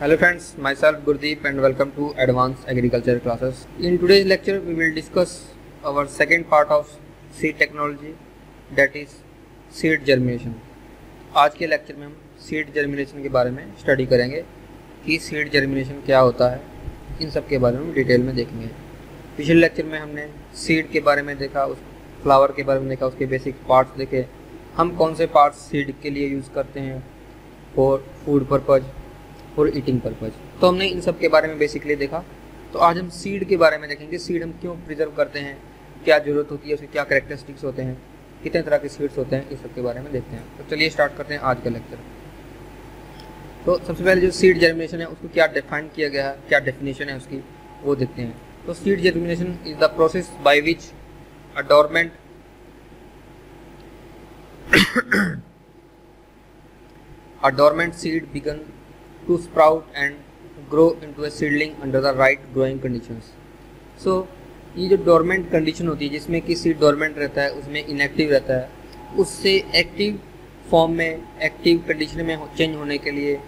Hello friends, myself Gurdeep and welcome to Advanced Agriculture classes. In today's lecture, we will discuss our second part of seed technology, that is seed germination. आज के lecture में हम seed germination के बारे में study करेंगे कि seed germination क्या होता है, इन सब के बारे में डिटेल में देखेंगे। पिछले लेक्चर में हमने सीड के बारे में देखा, उस फ्लावर के बारे में देखा, उसके बेसिक पार्ट्स देखे, हम कौन से पार्ट्स सीड के लिए यूज़ करते हैं for food purpose, for eating purpose. तो हमने इन सब के बारे में बेसिकली देखा। तो आज हम सीड के बारे में देखेंगे, सीड हम क्यों प्रिजर्व करते हैं, क्या ज़रूरत होती है, उसके क्या कैरेक्टरिस्टिक्स होते हैं, कितने तरह के सीड्स होते हैं, इस सब के बारे में देखते हैं। तो चलिए स्टार्ट करते हैं आज का लेक्चर। तो सबसे पहले जो सीड जर्मिनेशन है उसको क्या डिफाइन किया गया है, क्या डेफिनेशन है उसकी, वो देखते हैं। तो seed germination is the process by which a dormant seed began to sprout and grow into a seedling under the right growing conditions. So ये जो डोरमेंट कंडीशन होती है जिसमें कि सीड डोरमेंट रहता है, उसमें इनएक्टिव रहता है, उससे एक्टिव फॉर्म में, एक्टिव कंडीशन में चेंज होने के लिए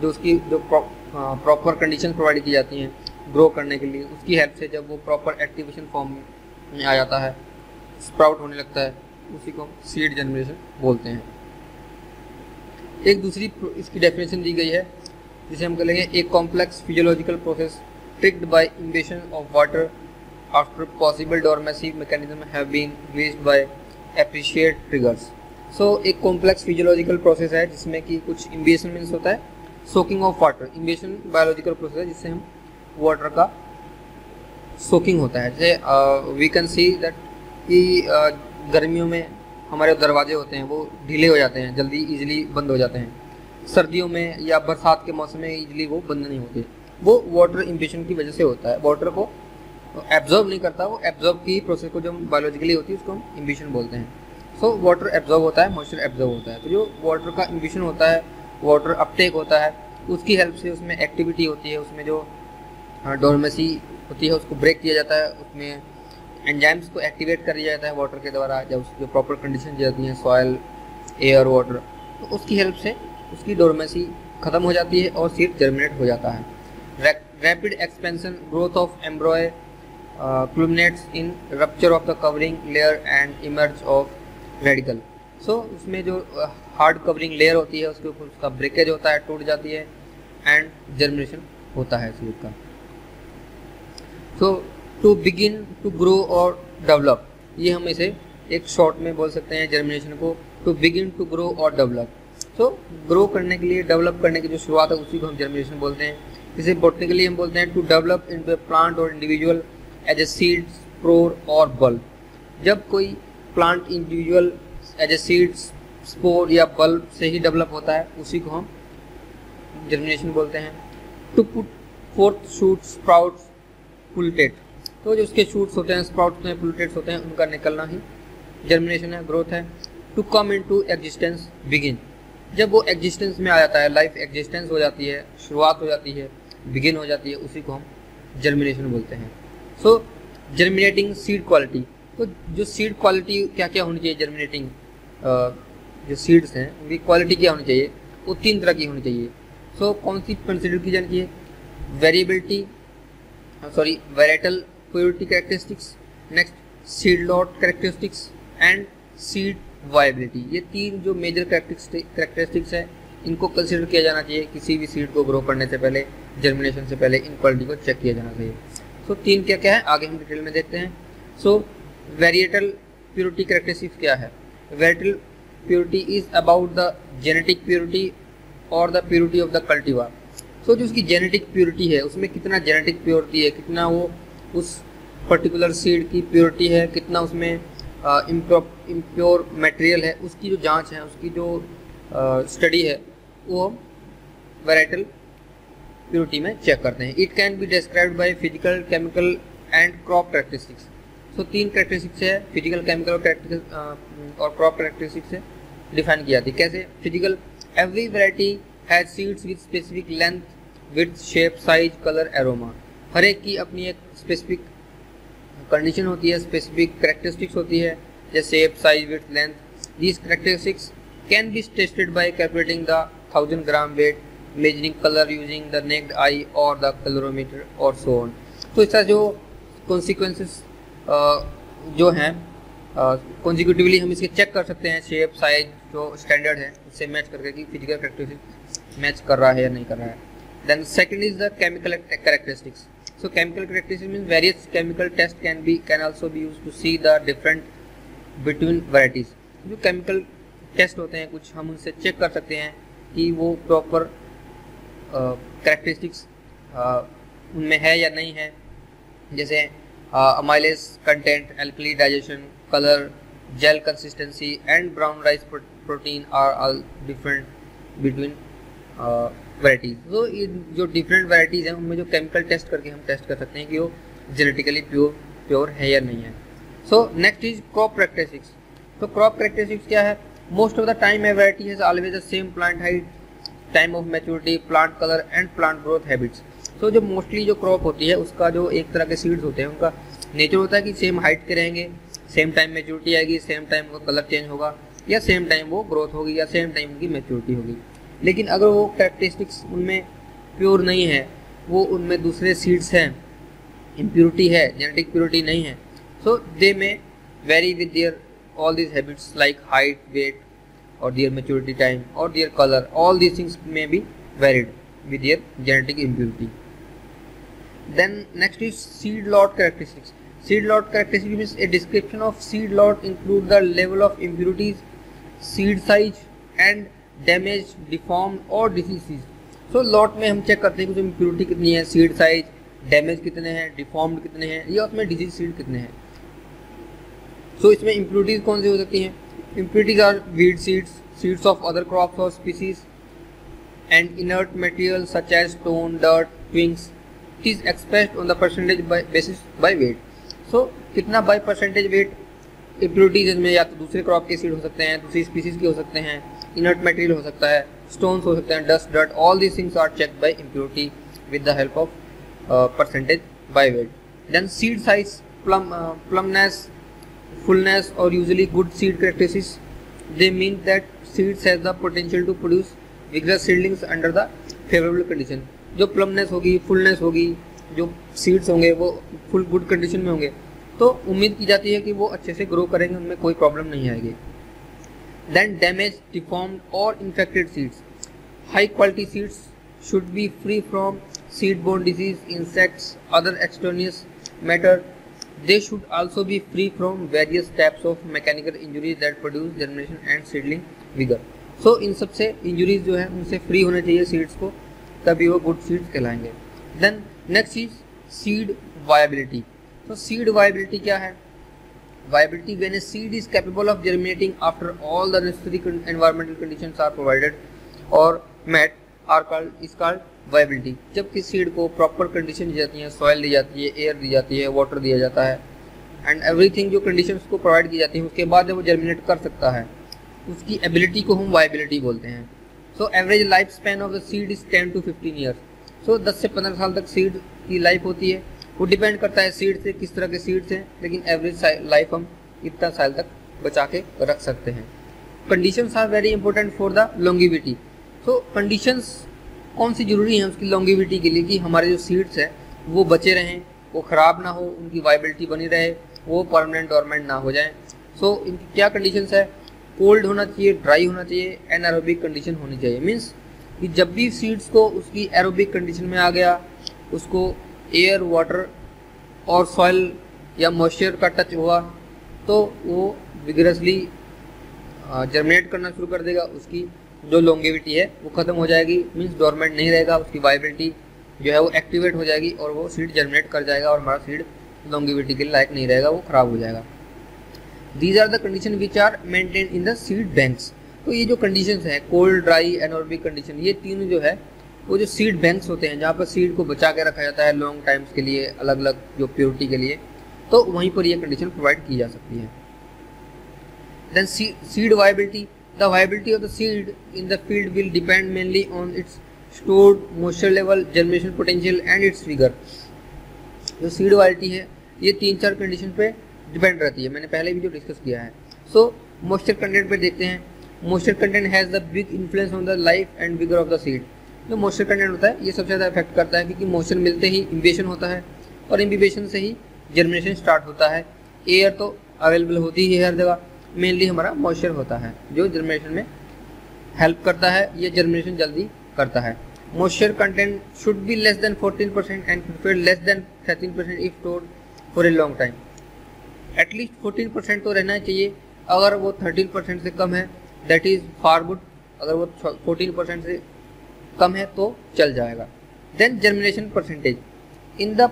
जो उसकी जो प्रॉपर कंडीशन प्रोवाइड की जाती हैं ग्रो करने के लिए, उसकी हेल्प से जब वो प्रॉपर एक्टिवेशन फॉर्म में आ जाता है, स्प्राउट होने लगता है, उसी को सीड जर्मिनेशन बोलते हैं। एक दूसरी इसकी डेफिनेशन दी गई है जिसे हम कहेंगे एक complex physiological process triggered by invasion of water after possible dormancy mechanism have been released by appreciate triggers. So एक कॉम्प्लेक्स फिजियोलॉजिकल प्रोसेस है जिसमें कि कुछ इन्वेशन मीन्स होता है soaking of water, इन्वेशन biological process है जिससे हम वाटर का सोकिंग होता है। जैसे वी कैन सी दैट कि गर्मियों में हमारे दरवाजे होते हैं वो ढीले हो जाते हैं, जल्दी इजीली बंद हो जाते हैं। सर्दियों में या बरसात के मौसम में इजीली वो बंद नहीं होते, वो वाटर इम्बिशन की वजह से होता है। वाटर को एब्जॉर्ब नहीं करता, वो एब्जॉर्ब की प्रोसेस को जो बायोलॉजिकली होती है उसको हम इम्बिशन बोलते हैं। सो वाटर एब्जॉर्ब होता है, मॉइस्चर एब्जॉर्ब होता है। तो जो वाटर का इम्बिशन होता है, वाटर अपटेक होता है, उसकी हेल्प से उसमें एक्टिविटी होती है, उसमें जो डोरमेसी होती है उसको ब्रेक किया जाता है, उसमें एंजाइम्स को एक्टिवेट कर दिया जाता है वाटर के द्वारा। जब उसकी प्रॉपर कंडीशन जाती हैं, सॉयल, एयर, वाटर, तो उसकी हेल्प से उसकी डोरमेसी ख़त्म हो जाती है और सीड जर्मिनेट हो जाता है। Rapid expansion growth of embryo culminates in rupture of the covering layer and emerge of radical. So उसमें जो हार्ड कवरिंग लेयर होती है उसके ऊपर उसका ब्रेकेज होता है, टूट जाती है एंड जर्मिनेशन होता है सीड का। सो टू बिगिन टू ग्रो और डेवलप, ये हम इसे एक शॉर्ट में बोल सकते हैं जर्मिनेशन को, टू बिगिन टू ग्रो और डेवलप। सो ग्रो करने के लिए, डेवलप करने की जो शुरुआत है उसी को हम जर्मिनेशन बोलते हैं। इसे बॉटनिकली हम बोलते हैं to develop into a plant और individual as a seed, spore और बल्ब। जब कोई plant individual as a seed, spore या बल्ब से ही डेवलप होता है उसी को हम जर्मिनेशन बोलते हैं। To put forth shoot, sprouts, pullulate, तो जो उसके शूट्स होते हैं, स्प्राउट्स होते हैं, पुलटेट्स होते हैं, उनका निकलना ही जर्मिनेशन है, ग्रोथ है। To come into existence, begin, जब वो एग्जिस्टेंस में आ जाता है, लाइफ एग्जिस्टेंस हो जाती है, शुरुआत हो जाती है, बिगिन हो जाती है, उसी को हम जर्मिनेशन बोलते हैं। सो जर्मिनेटिंग सीड क्वालिटी, तो जो सीड क्वालिटी क्या क्या होनी चाहिए, जर्मिनेटिंग जो सीड्स हैं उनकी क्वालिटी क्या होनी चाहिए, वो 3 तरह की होनी चाहिए। सो कौन सी कंसिडर की जानी चाहिए, variability, varietal purity characteristics, next seed lot characteristics and seed viability. ये 3 जो मेजर कैरेक्टरिस्टिक्स है इनको कंसिडर किया जाना चाहिए किसी भी सीड को ग्रो करने से पहले, जर्मिनेशन से पहले इन क्वालिटी को चेक किया जाना चाहिए। सो 3 क्या क्या है आगे हम डिटेल में देखते हैं। सो वेरिएटल प्योरिटी कैरेक्टरिस्टिक्स क्या है, varietal purity is about the genetic purity और the purity of the cultivar. So जो उसकी जेनेटिक प्योरिटी है उसमें कितना जेनेटिक प्योरिटी है, कितना वो उस पर्टिकुलर सीड की प्योरिटी है, कितना उसमें इम्प्योर मटेरियल है, उसकी जो जांच है, उसकी जो स्टडी है वो वेराइटल प्योरिटी में चेक करते हैं। It can be described by physical, chemical and crop characteristics. So 3 characteristics है, फिजिकल, केमिकल और क्रॉप कैरेक्टरिस्टिक्स से डिफाइन किया जाती है। कैसे, physical, every variety has seeds with specific length, width, shape, size, colour, aroma. हर एक की अपनी एक स्पेसिफिक कंडीशन होती है, स्पेसिफिक कैरेक्टरिस्टिक्स होती है, जैसे shape, size, width, length. These characteristics can be tested by calculating the 1000 gram weight measuring color using the naked eye or the colorimeter or so on। तो इस तरह जो consequences जो हैं consecutively हम इसके चेक कर सकते हैं, शेप साइज जो स्टैंडर्ड है उससे मैच करके कि फिजिकल कैरेक्टरिस्टिक्स मैच कर रहा है या नहीं कर रहा है। Then second is the chemical characteristics. So chemical characteristics means various chemical test can also be used to see the different between varieties. जो केमिकल टेस्ट होते हैं कुछ हम उनसे चेक कर सकते हैं कि वो प्रॉपर कैरेक्टरिस्टिक्स उनमें है या नहीं है, जैसे amylase content, alkali digestion, colour, gel consistency and brown rice protein are all different between varieties. तो ये जो डिफरेंट वैरायटीज हैं उनमें जो केमिकल टेस्ट करके हम टेस्ट कर सकते हैं कि वो जेनेटिकली प्योर है या नहीं है। So next is crop characteristics. तो क्रॉप कैरेक्टरिस्टिक्स क्या है? Most of the time A variety has always the same plant height, time of maturity, plant colour and plant growth habits. तो जो मोस्टली जो क्रॉप होती है उसका जो एक तरह के सीड्स होते हैं उनका नेचर होता है कि सेम हाइट के रहेंगे, सेम टाइम मैच्योरिटी आएगी, सेम टाइम उनका कलर चेंज होगा, या सेम टाइम वो ग्रोथ होगी, या सेम टाइम उनकी मैच्योरिटी होगी। लेकिन अगर वो कैरेक्टरिस्टिक्स उनमें प्योर नहीं है, वो उनमें दूसरे सीड्स हैं, इम्प्योरिटी है, जेनेटिक प्योरिटी नहीं है, सो दे में very with their all these habits like height, weight or their maturity time or their color, all these things may be varied with their genetic impurity. Then next is seed lot characteristics. Seed lot characteristics means a description of seed lot include the level of impurities, seed size and damaged, deformed or diseases. So lot में हम check करते हैं कि उसमें impurity कितनी है, seed size, damage कितने हैं, deformed कितने हैं, या उसमें disease seed कितने हैं। तो इसमें इम्प्योरिटीज कौन सी हो सकती हैं? Impurities are weed seeds, seeds of other crops और species and inert material such as stone, dirt, twigs. It is expressed on the percentage basis by weight. So कितना बाय परसेंटेज वेट इम्प्योरिटीज इसमें, या तो दूसरे crop के seed हो सकते हैं, दूसरी स्पीसीज के हो सकते हैं, इनर्ट मटेरियल हो सकता है, स्टोन्स हो सकते हैं, dust, dirt, all these things are checked by impurity with the help of percentage by weight. Then seed size, plumpness, fullness or usually good seed characteristics. They mean that seeds has the potential to produce vigorous seedlings under the favorable condition. जो plumness होगी, fullness होगी, जो seeds होंगे वो full good condition में होंगे, तो उम्मीद की जाती है कि वो अच्छे से grow करेंगे, उनमें कोई problem नहीं आएगी। Then damaged, deformed or infected seeds. High quality seeds should be free from seed-borne disease, insects, other extraneous matter. They should also be free from various types of mechanical injuries that produce germination and seedling vigor. So इन सब से injuries जो है उनसे free होने चाहिए seeds को, तभी वो good seeds कहलाएंगे। Then next is seed viability. So seed viability क्या है? Viability when a seed is capable of germinating after all the necessary environmental conditions are provided or met is called viability. जब किसी seed को proper condition दी जाती है, soil दी जाती है, air दी जाती है, वाटर दिया जाता है एंड एवरीथिंग जो कंडीशंस को प्रोवाइड की जाती है, उसके बाद जब वो जर्मिनेट कर सकता है उसकी एबिलिटी को हम वायबिलिटी बोलते हैं। So average life span of the seed is 10 to 15 years. So 10 से 15 साल तक सीड की लाइफ होती है। वो डिपेंड करता है सीड से, किस तरह के सीड्स हैं, लेकिन एवरेज लाइफ हम इतना साल तक बचा के रख सकते हैं। Conditions are very important for the longevity. So conditions कौन सी जरूरी है उसकी लॉन्गिविटी के लिए, कि हमारे जो सीड्स हैं वो बचे रहें, वो ख़राब ना हो, उनकी वाइबिलिटी बनी रहे, वो परमानेंट डोरमेंट ना हो जाए। सो इनकी क्या कंडीशंस है? कोल्ड होना चाहिए, ड्राई होना चाहिए, एनारोबिक कंडीशन होनी चाहिए। मीन्स कि जब भी सीड्स को उसकी एरोबिक कंडीशन में आ गया, उसको एयर, वाटर और सॉइल या मॉइस्चर का टच हुआ, तो वो विगरसली जर्मिनेट करना शुरू कर देगा, उसकी जो लॉन्गेविटी है वो ख़त्म हो जाएगी, मीन्स डोरमेंट नहीं रहेगा, उसकी वाइबिलिटी जो है वो एक्टिवेट हो जाएगी और वो सीड जर्मिनेट कर जाएगा और हमारा सीड लॉन्गेविटी के लायक नहीं रहेगा, वो ख़राब हो जाएगा। These are the condition which are maintain in the seed banks. तो ये जो कंडीशंस हैं, कोल्ड, ड्राई, एनोरबिक कंडीशन, ये तीनों जो है वो जो सीड बैंक्स होते हैं जहाँ पर सीड को बचा के रखा जाता है लॉन्ग टाइम्स के लिए, अलग अलग जो प्योरिटी के लिए, तो वहीं पर ये कंडीशन प्रोवाइड की जा सकती है। Then seed viability. The viability of the seed in the field will depend mainly on its stored moisture level, germination potential and its vigor. जो सीड वाइबिलिटी है ये 3-4 कंडीशन पे डिपेंड रहती है, मैंने पहले भी जो डिस्कस किया है। सो मॉइस्चर कंटेंट पे देखते हैं। Moisture content has the big influence on the life and vigour of the seed. जो मॉइस्चर कंटेंट होता है ये सबसे ज़्यादा इफेक्ट करता है, क्योंकि मॉइस्चर मिलते ही इंबिबेशन होता है और इंबिबेशन से ही जर्मिनेशन स्टार्ट होता है। एयर तो अवेलेबल होती ही है हर जगह, मेनली हमारा मॉइस्चर होता है जो जर्मिनेशन में हेल्प करता है, ये जर्मिनेशन जल्दी करता है। Moisture content should be less than 14% and preferred less than 13% if stored for a long time. At least 14% तो रहना चाहिए, अगर वो 13% से कम है दैट इज़ फार गुड, अगर वो 14% से कम है तो चल जाएगा। Then germination percentage in the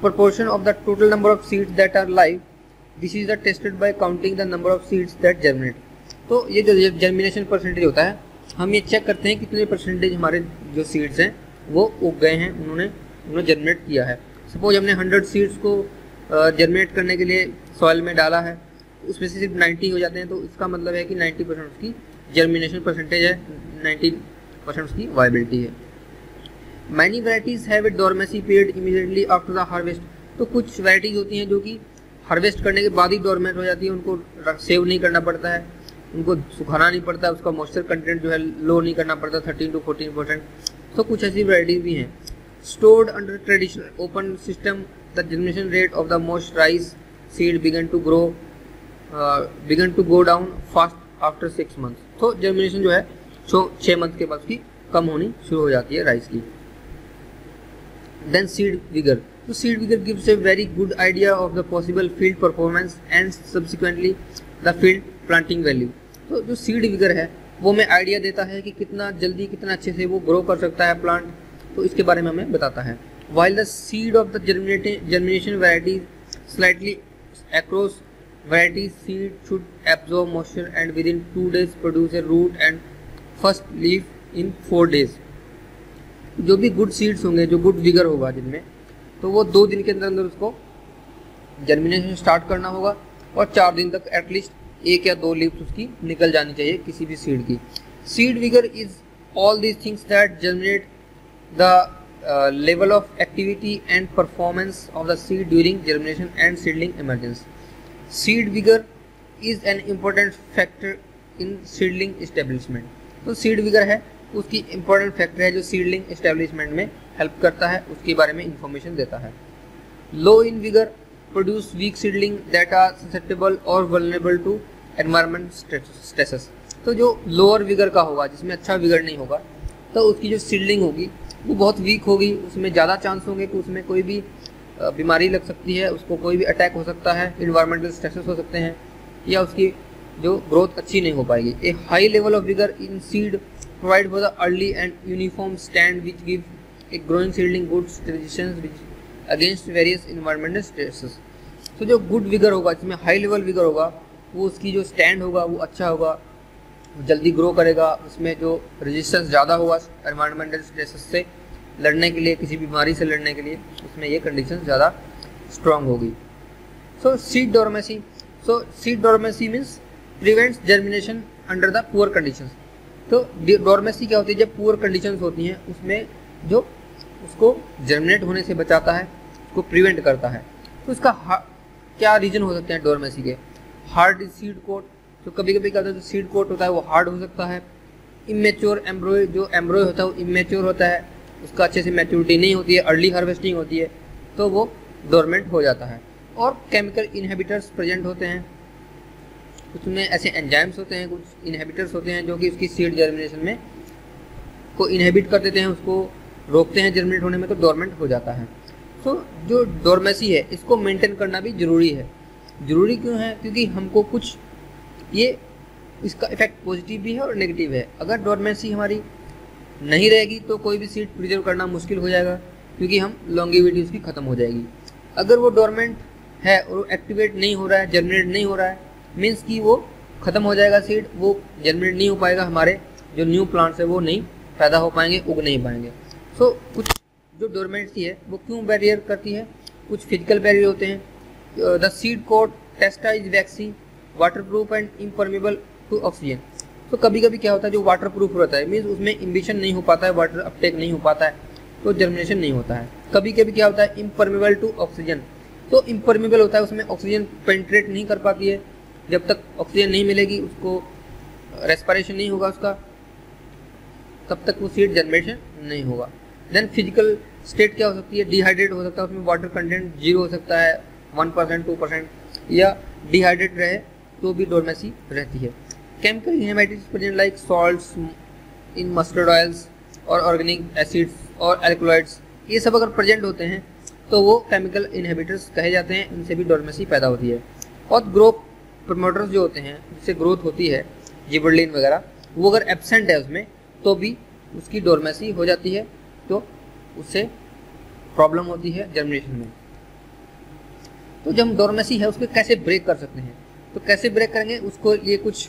proportion of the total number of seeds that are live, this is tested by counting the number of seeds that germinate। तो ये जो जर्मिनेशन परसेंटेज होता है, हम ये चेक करते हैं कितने परसेंटेज हमारे जो सीड्स हैं वो उग गए हैं, उन्होंने जर्मिनेट किया है। सपोज हमने 100 सीड्स को जर्मिनेट करने के लिए सॉइल में डाला है, उसमें से सिर्फ 90 हो जाते हैं, तो इसका मतलब है कि 90% उसकी जर्मिनेशन परसेंटेज है, 90% उसकी वायबिलिटी है। Many varieties have a dormancy period immediately after the harvest. तो कुछ वैराइटीज़ होती हैं जो कि हार्वेस्ट करने के बाद ही डोरमेट हो जाती है, उनको सेव नहीं करना पड़ता है, उनको सुखाना नहीं पड़ता है, उसका मॉइस्चर कंटेंट जो है लो नहीं करना पड़ता 13 to 14%। तो कुछ ऐसी वैराइटीज़ भी हैं। Stored under traditional open system the germination rate of the moisturized seed began to go down fast after 6 months। तो जर्मिनेशन जो है 6 months के बाद उसकी कम होनी शुरू हो जाती है राइस की। Then seed vigor. So seed vigor gives a very good idea of the possible field performance and subsequently the field planting value। तो जो seed vigor है वो हमें आइडिया देता है कि कितना जल्दी कितना अच्छे से वो ग्रो कर सकता है प्लांट, तो इसके बारे में हमें बताता है। While the seed of the germination varieties slightly across varieties, seed should absorb moisture and within 2 days produce a root and first leaf in 4 days। जो भी गुड सीड्स होंगे, जो गुड विगर होगा जिनमें, तो वो 2 दिन के अंदर अंदर उसको जर्मिनेशन स्टार्ट करना होगा और 4 दिन तक एटलीस्ट 1 या 2 लीव्स उसकी निकल जानी चाहिए किसी भी सीड की। Seed vigour is all these things that germinate the level of activity and performance of the seed during germination and seedling emergence. Seed vigour is an important factor in seedling establishment. तो seed vigour है उसकी important factor है जो seedling establishment में help करता है, उसके बारे में इंफॉर्मेशन देता है। Low in vigour produce weak seedling that are susceptible और वल्नरेबल टू एनवायरमेंट स्ट्रेसेस। तो जो लोअर विगर का होगा, जिसमें अच्छा विगर नहीं होगा, तो उसकी जो सीडलिंग होगी वो बहुत वीक होगी, उसमें ज़्यादा चांस होंगे कि उसमें कोई भी बीमारी लग सकती है, उसको कोई भी अटैक हो सकता है, इन्वायरमेंटल स्ट्रेसेस हो सकते हैं, या उसकी जो ग्रोथ अच्छी नहीं हो पाएगी। A high level of vigour in seed provide for the early and uniform stand which give a growing seedling good resistance against various environmental stresses। तो जो गुड विगर होगा, जिसमें हाई लेवल विगर होगा, वो उसकी जो स्टैंड होगा वो अच्छा होगा, जल्दी ग्रो करेगा, उसमें जो रेजिस्टेंस ज़्यादा होगा एनवायरमेंटल स्ट्रेसेस से लड़ने के लिए, किसी बीमारी से लड़ने के लिए, उसमें ये कंडीशन ज़्यादा स्ट्रॉन्ग होगी। So seed dormancy means prevents germination under the poor conditions. तो डोरमेसी क्या होती है? जब पुअर कंडीशंस होती हैं उसमें जो उसको जर्मिनेट होने से बचाता है, उसको प्रिवेंट करता है। तो इसका क्या रीजन हो सकते हैं डोरमेसी के? हार्ड सीड कोट, तो कभी कभी क्या होता है जो सीड कोट होता है वो हार्ड हो सकता है। इमेच्योर एम्ब्रॉय, जो एम्ब्रॉय होता है वो इमेच्योर होता है, उसका अच्छे से मैच्योरिटी नहीं होती है, अर्ली हार्वेस्टिंग होती है, तो वो डोरमेंट हो जाता है। और केमिकल इनहिबिटर्स प्रेजेंट होते हैं, उसमें ऐसे एंजाइम्स होते हैं, कुछ इनहिबिटर्स होते हैं जो कि उसकी सीड जर्मिनेशन में को इनहिबिट कर देते हैं, उसको रोकते हैं जर्मिनेट होने में, तो डोरमेंट हो जाता है। तो जो डोरमेसी है इसको मेंटेन करना भी ज़रूरी है। ज़रूरी क्यों है? क्योंकि हमको कुछ ये इसका इफेक्ट पॉजिटिव भी है और नेगेटिव है। अगर डोरमेसी हमारी नहीं रहेगी तो कोई भी सीड प्रिजर्व करना मुश्किल हो जाएगा, क्योंकि हम लॉन्गेविटी उसकी ख़त्म हो जाएगी। अगर वो डोरमेंट है और एक्टिवेट नहीं हो रहा है, जर्मिनेट नहीं हो रहा है, मीन्स कि वो ख़त्म हो जाएगा सीड, वो जर्मिनेट नहीं हो पाएगा, हमारे जो न्यू प्लांट्स है वो नहीं पैदा हो पाएंगे, उग नहीं पाएंगे। सो कुछ जो डोरमेंसी है वो क्यों बैरियर करती है? कुछ फिजिकल बैरियर होते हैं। The seed coat testa is waxy waterproof and impermeable to oxygen. तो कभी कभी क्या होता है जो वाटरप्रूफ रहता है, मीन्स उसमें इम्बिशन नहीं हो पाता है, वाटर अपटेक नहीं हो पाता है, तो जर्मिनेशन नहीं होता है। कभी कभी क्या होता है इम्परमेबल टू ऑक्सीजन, तो इम्परमेबल होता है, उसमें ऑक्सीजन पेनिट्रेट नहीं कर पाती है, जब तक ऑक्सीजन नहीं मिलेगी उसको रेस्पिरेशन नहीं होगा उसका, तब तक वो सीड जनरेशन नहीं होगा। देन फिजिकल स्टेट क्या हो सकती है, डिहाइड्रेट हो सकता है, उसमें वाटर कंटेंट 0 हो सकता है, 1% 2%, या डिहाइड्रेट रहे तो भी डोरमेसी रहती है। Chemical inhibitors present like salts in mustard oils और ऑर्गेनिक एसिड्स और एल्कलॉइड्स, ये सब अगर प्रेजेंट होते हैं तो वो केमिकल इनहिबिटर्स कहे जाते हैं, इनसे भी डोरमेसी पैदा होती है। और ग्रोथ प्रमोटर्स जो होते हैं जिससे ग्रोथ होती है, जिबरलिन वगैरह, वो अगर एब्सेंट है उसमें तो भी उसकी डोरमेसी हो जाती है, तो उससे प्रॉब्लम होती है जर्मिनेशन में। तो जब डोरमेसी है उसको कैसे ब्रेक कर सकते हैं, तो कैसे ब्रेक करेंगे उसको लिए कुछ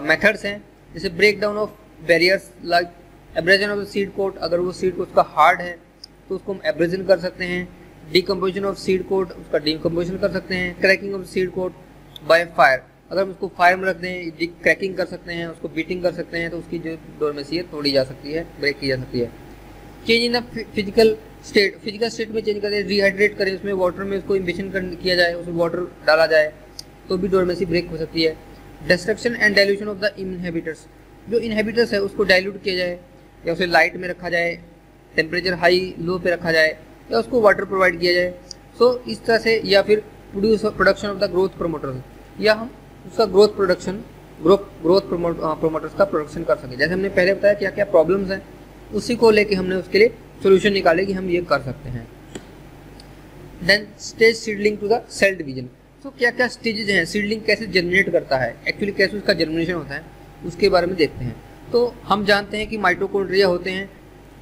मेथड्स हैं, जैसे break down of barriers like abrasion of the seed coat, अगर वो सीड कोट उसका हार्ड है तो उसको हम एब्रेजन कर सकते हैं। डिकम्पोजिशन ऑफ सीड कोट, उसका डिकम्पोजिशन कर सकते हैं। Cracking of seed coat by fire, अगर हम उसको फायर में रख दें क्रैकिंग कर सकते हैं, उसको बीटिंग कर सकते हैं, तो उसकी जो डोरमेसी है तोड़ी जा सकती है, ब्रेक की जा सकती है। Change in the physical state में चेंज करें, रिहाइड्रेट करें, उसमें वाटर में उसको इम्बिशन किया जाए, उसमें वाटर डाला जाए तो भी डोरमेसी ब्रेक हो सकती है। Destruction and dilution of the inhibitors, जो इनहिबिटर्स है उसको डाइल्यूट किया जाए या उसे लाइट में रखा जाए, टेम्परेचर हाई लो पे रखा जाए, या उसको वाटर प्रोवाइड किया जाए। सो इस तरह से, या फिर production of the growth promoters, या हम उसका ग्रोथ प्रोमोटर्स का प्रोडक्शन कर सकें। जैसे हमने पहले बताया क्या क्या प्रॉब्लम्स हैं, उसी को लेके हमने उसके लिए सोल्यूशन निकाले कि हम ये कर सकते हैं। Then stage seedling to the cell division, तो क्या क्या स्टेजेस हैं, सीडलिंग कैसे जनरेट करता है, एक्चुअली कैसे उसका जर्मिनेशन होता है, उसके बारे में देखते हैं। तो हम जानते हैं कि माइटोकॉन्ड्रिया होते हैं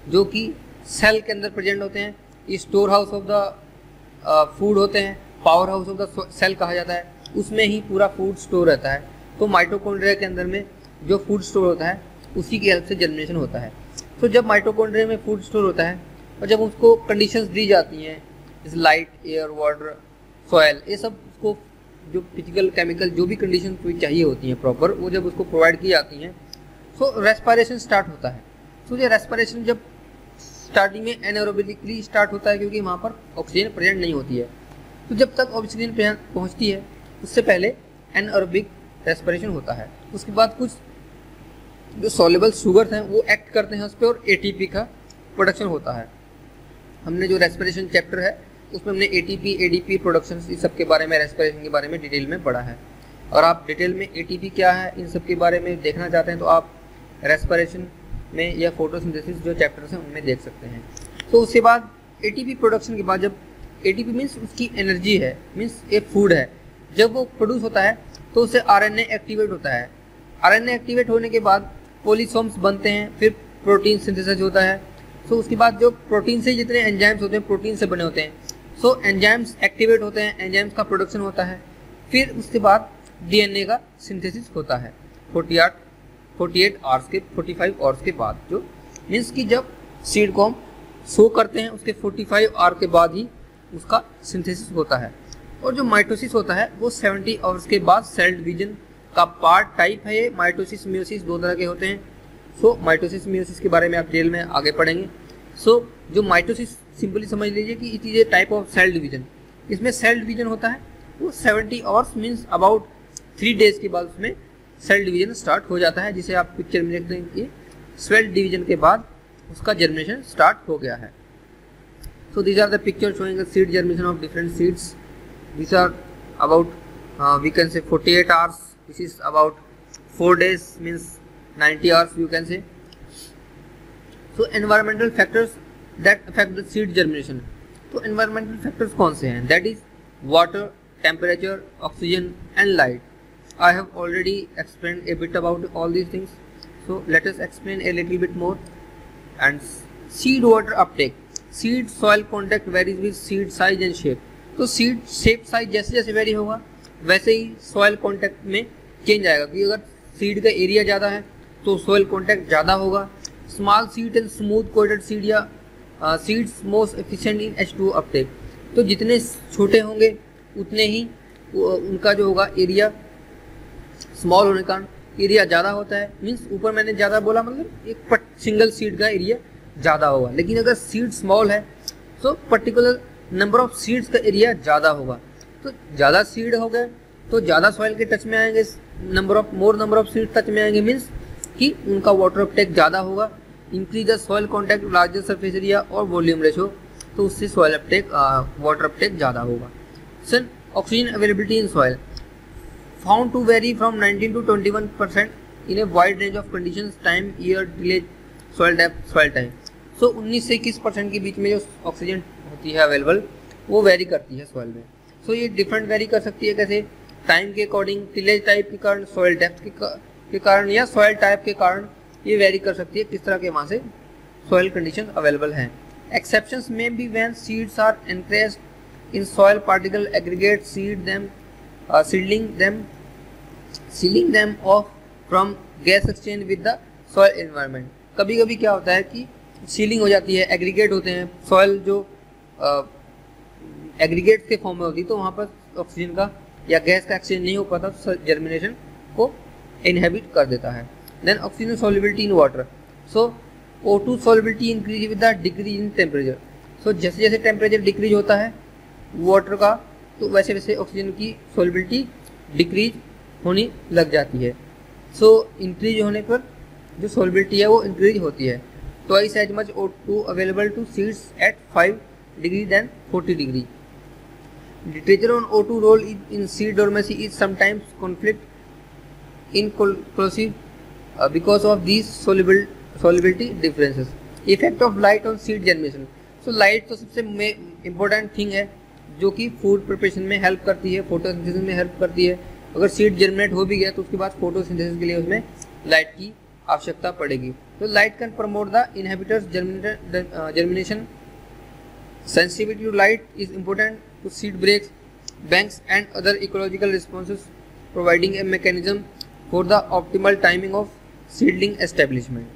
जो कि सेल के अंदर प्रेजेंट होते हैं, ये store house of the food होते हैं, power house of the cell कहा जाता है, उसमें ही पूरा फूड स्टोर रहता है। तो माइटोकॉन्ड्रिया के अंदर में जो फूड स्टोर होता है उसी की हेल्प से जर्मिनेशन होता है। तो जब माइटोकॉन्ड्रिया में फूड स्टोर होता है और जब उसको कंडीशंस दी जाती हैं, जैसे लाइट, एयर, वाटर, सॉयल, ये सब उसको जो फिजिकल केमिकल जो भी कंडीशन चाहिए होती हैं प्रॉपर, वो जब उसको प्रोवाइड की जाती हैं, सो रेस्पिरेशन स्टार्ट होता है। तो ये रेस्पिरेशन जब स्टार्टिंग में एनारोबिकली स्टार्ट होता है, क्योंकि वहाँ पर ऑक्सीजन प्रेजेंट नहीं होती है। तो जब तक ऑक्सीजन पहुँचती है उससे पहले एनारोबिक रेस्पिरेशन होता है। उसके बाद कुछ जो सॉल्युबल शुगर्स हैं वो एक्ट करते हैं उस पर और एटीपी का प्रोडक्शन होता है। हमने जो रेस्पिरेशन चैप्टर है उसमें हमने एटीपी, एडीपी प्रोडक्शन, इस सब के बारे में, रेस्पिरेशन के बारे में डिटेल में पढ़ा है। और आप डिटेल में एटीपी क्या है इन सब के बारे में देखना चाहते हैं तो आप रेस्पिरेशन में या फोटोसिंथेसिस जो चैप्टर्स हैं उनमें देख सकते हैं। तो उसके बाद एटीपी प्रोडक्शन के बाद, जब एटीपी मीन्स उसकी एनर्जी है, मीन्स एक फूड है, जब वो प्रोड्यूस होता है तो उससे आरएनए एक्टिवेट होता है। आरएनए एक्टिवेट होने के बाद पोलिसोम्स बनते हैं, फिर प्रोटीन सिंथेसिस होता है। सो उसके बाद जो प्रोटीन से जितने एंजाइम्स होते हैं प्रोटीन से बने होते हैं, सो एंजाइम्स एक्टिवेट होते हैं, एंजाइम्स का प्रोडक्शन होता है। फिर उसके बाद डीएनए का सिंथेसिस होता है 45 आवर्स के बाद, जो मीन्स कि जब सीड को हम सो करते हैं उसके 45 आवर के बाद ही उसका सिंथेसिस होता है। और जो माइटोसिस होता है वो 70 आवर्स के बाद सेल डिवीजन का पार्ट टाइप है। ये माइटोसिस, मियोसिस दो तरह के होते हैं। सो माइटोसिस, मियोसिस के बारे में आप डिटेल में आगे पढ़ेंगे। सो जो माइटोसिस, सिंपली समझ लीजिए कि it is a type of cell division. इसमें सेल डिवीजन होता है वो 70 आवर्स मीन्स अबाउट 3 डेज के बाद उसमें सेल डिवीजन स्टार्ट हो जाता है, जिसे आप पिक्चर में देखते हैं कि सेल डिवीजन के बाद उसका जर्मिनेशन स्टार्ट हो गया है। So these are the pictures showing the seed germination of different seeds. These are about we can say 48 hours. This is about 4 days, means 90 hours you can say. So environmental factors that affect the seed germination. तो environmental factors कौन से हैं? That is water, temperature, oxygen and light. I have already explained a bit about all these things. So let us explain a little bit more. And seed water uptake. Seed soil contact varies with seed size and shape. तो seed shape size जैसे जैसे very होगा वैसे ही soil contact में change आएगा, क्योंकि अगर seed का एरिया ज़्यादा है तो सॉइल कॉन्टैक्ट ज़्यादा होगा। Small seed and smooth coated seed या seeds most efficient in H2O uptake. तो जितने छोटे होंगे उतने ही उनका जो होगा एरिया स्मॉल होने का कारण एरिया ज़्यादा होता है। मीन्स ऊपर मैंने ज़्यादा बोला मतलब एक सिंगल सीड का एरिया ज़्यादा होगा, लेकिन अगर सीड स्मॉल है तो पर्टिकुलर नंबर ऑफ सीड्स का एरिया ज़्यादा होगा। तो ज़्यादा सीड हो गए तो ज़्यादा सॉइल के टच में आएंगे, more number of seed touch में आएंगे, मीन्स कि उनका वाटर अपटेक ज़्यादा होगा। Increase the soil contact larger surface area और वॉल्यूम रेशो, तो उससे सॉइल अपटेक वाटर अपटेक ज़्यादा होगा। सन oxygen availability in soil found to vary from 19 to 21% in a wide range of conditions, time, year, delay, soil depth, soil time. So 19 से 21% के बीच में जो ऑक्सीजन होती है अवेलेबल वो वेरी करती है सॉइल में। सो ये डिफरेंट वेरी कर सकती है कैसे, टाइम के अकॉर्डिंग, टिलेज टाइप के कारण, सॉइल डेप्थ के कारण या सॉइल टाइप के कारण ये वेरी कर सकती है किस तरह के वहाँ से सॉइल कंडीशन अवेलेबल हैं। एक्सेप्शंस में be when seeds are encrusted in soil particle aggregate sealing them off from gas exchange with the soil environment. कभी कभी क्या होता है कि सीलिंग हो जाती है, एग्रीगेट होते हैं, सॉइल जो एग्रीगेट के फॉर्म में होती है, तो वहाँ पर ऑक्सीजन का या गैस का एक्सचेंज नहीं हो पाता, तो जर्मिनेशन को इनहेबिट कर देता है। Then oxygen solubility in water, so O2 solubility increase with the decrease in temperature. So जैसे जैसे टेम्परेचर डिक्रीज होता है वाटर का, तो वैसे वैसे ऑक्सीजन की सॉल्युबिलिटी डिक्रीज होनी लग जाती है। सो इंक्रीज होने पर जो सॉल्युबिलिटी है वो इंक्रीज होती है। Twice as much O2 available to seeds at 5 degree then 40 degree. Literature on O2 role in seed dormancy is sometimes conflict inconclusive because of these solubility differences. Effect of light on seed germination, so light तो सबसे important thing है जो कि food preparation में help करती है, photosynthesis में help करती है। अगर सीड जर्मिनेट हो भी गया तो उसके बाद फोटोसिंथेसिस के लिए उसमें लाइट की आवश्यकता पड़ेगी। तो light can promote the inhibitors germination. Sensitivity to light is important to seed breaks, banks and other ecological responses, providing a mechanism for the optimal timing of seedling establishment.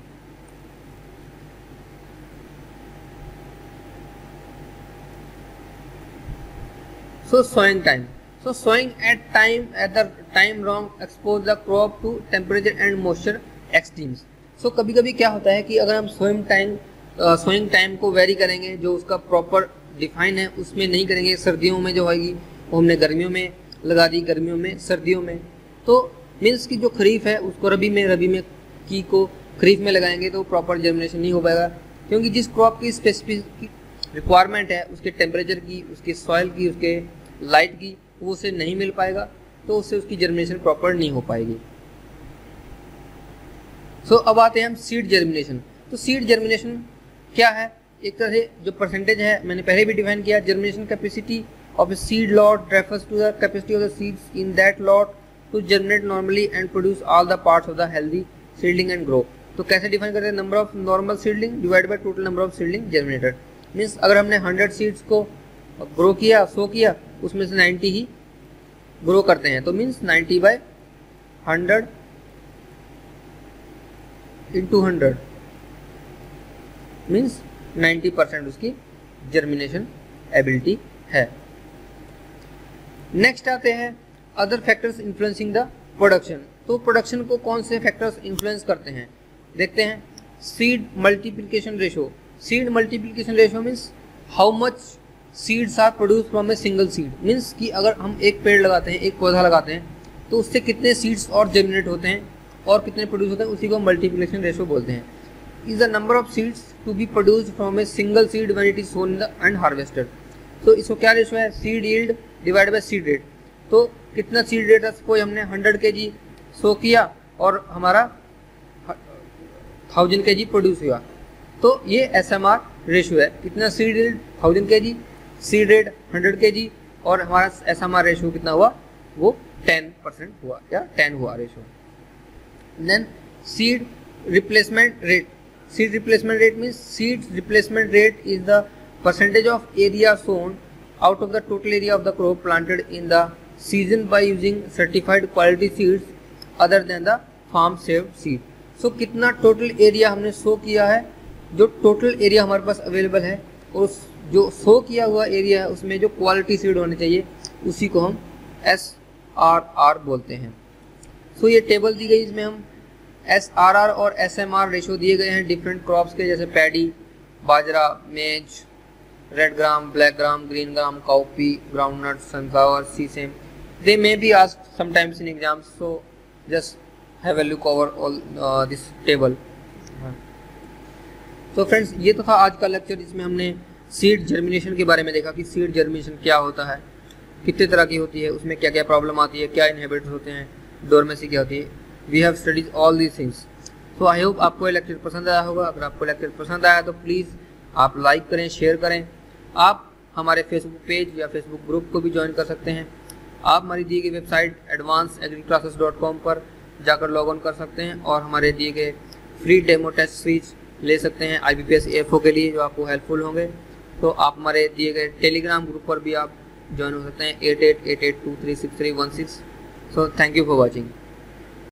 So sowing time. So sowing at the time wrong expose the crop to temperature and moisture extremes. So कभी कभी क्या होता है कि अगर हम sowing time को very करेंगे, जो उसका प्रॉपर डिफाइन है उसमें नहीं करेंगे, सर्दियों में जो होगी वो हमने गर्मियों में लगा दी, गर्मियों में सर्दियों में, तो मीन्स की जो खरीफ है उसको रबी में की को खरीफ में लगाएंगे तो प्रॉपर जर्मिनेशन नहीं हो पाएगा, क्योंकि जिस क्रॉप की स्पेसिफिक रिक्वायरमेंट है उसके टेम्परेचर की, उसके सॉइल की, उसके लाइट की, वो उसे नहीं मिल पाएगा, तो उससे उसकी जर्मिनेशन प्रॉपर नहीं हो पाएगी। सो अब आते हैं हम सीड जर्मिनेशन। तो सीड जर्मिनेशन क्या है, एक तरह से जो परसेंटेज है मैंने पहले भी डिफाइन किया, germination capacity of a seed lot refers to the capacity of the seeds in that lot to germinate normally and produce all the parts of the healthy seedling and grow. तो कैसे define करते हैं, number of normal seedling divide by total number of seedling germinated. Means अगर हमने 100 seeds को grow किया, सो किया, उसमें से 90 ही ग्रो करते हैं, तो मीन्स 90/100 into 100 मीन्स 90% उसकी जर्मिनेशन एबिलिटी है। नेक्स्ट आते हैं other factors influencing the production. तो प्रोडक्शन को कौन से फैक्टर्स इन्फ्लुएंस करते हैं, देखते हैं। Seed multiplication ratio. Seed multiplication ratio means how much seeds are produce from a single seed. Means कि अगर हम एक पेड़ लगाते हैं, एक पौधा लगाते हैं, तो उससे कितने सीड्स और जर्मिनेट होते हैं और कितने प्रोड्यूस होते हैं, उसी को मल्टीप्लिकेशन रेशो बोलते हैं। Is the number of seeds to be produce from a single seed when it is sown and harvested. तो इसको क्या रेशो है, seed yield divide by seed rate. तो कितना सीड रेट है, सपोज हमने 100 kg सो किया और हमारा 1000 kg प्रोड्यूस हुआ, तो ये SMR रेशो है। कितना seed yield 1000 kg, seed rate 100 kg और हमारा SMR रेशो कितना हुआ, वो 10% हुआ या 10 हुआ ratio. Then seed replacement rate. Seed replacement rate means seed replacement rate is the percentage of area sown out of the total area of the crop planted in the season by using certified quality seeds other than the farm saved seed। So कितना total area हमने सो किया है, जो total area हमारे पास available है, और जो सो किया हुआ एरिया है उसमें जो क्वालिटी सीड होने चाहिए उसी को हम SRR बोलते हैं। सो ये टेबल दी गई, इसमें हम SRR और SMR रेशो दिए गए हैं डिफरेंट क्रॉप्स के, जैसे पैडी, बाजरा, मेज, red gram, black gram, green gram, cowpea, groundnut, sunflower, sesame. They may be asked sometimes in exams, so just have a look over all this table. तो friends ये तो था आज का लेक्चर, जिसमें हमने सीड जर्मिनेशन के बारे में देखा कि सीड जर्मिनेशन क्या होता है, कितने तरह की होती है, उसमें क्या क्या प्रॉब्लम आती है, क्या इनहिबिटर्स होते हैं, डोरमेसी क्या होती है। We have studies all these things. तो आई होप आपको ये लेक्चर पसंद आया होगा। अगर आपको लेक्चर पसंद आया तो प्लीज़ आप लाइक करें, शेयर करें। आप हमारे फेसबुक पेज या फेसबुक ग्रुप को भी ज्वाइन कर सकते हैं। आप हमारी दी गई वेबसाइट advancedagriClasses.com पर जाकर लॉग ऑन कर सकते हैं और हमारे दिए गए फ्री डेमो टेस्ट सीरीज ले सकते हैं IBPS AFO के लिए, जो आपको हेल्पफुल होंगे। तो आप हमारे दिए गए टेलीग्राम ग्रुप पर भी आप ज्वाइन हो सकते हैं 8888236316। So thank you for watching.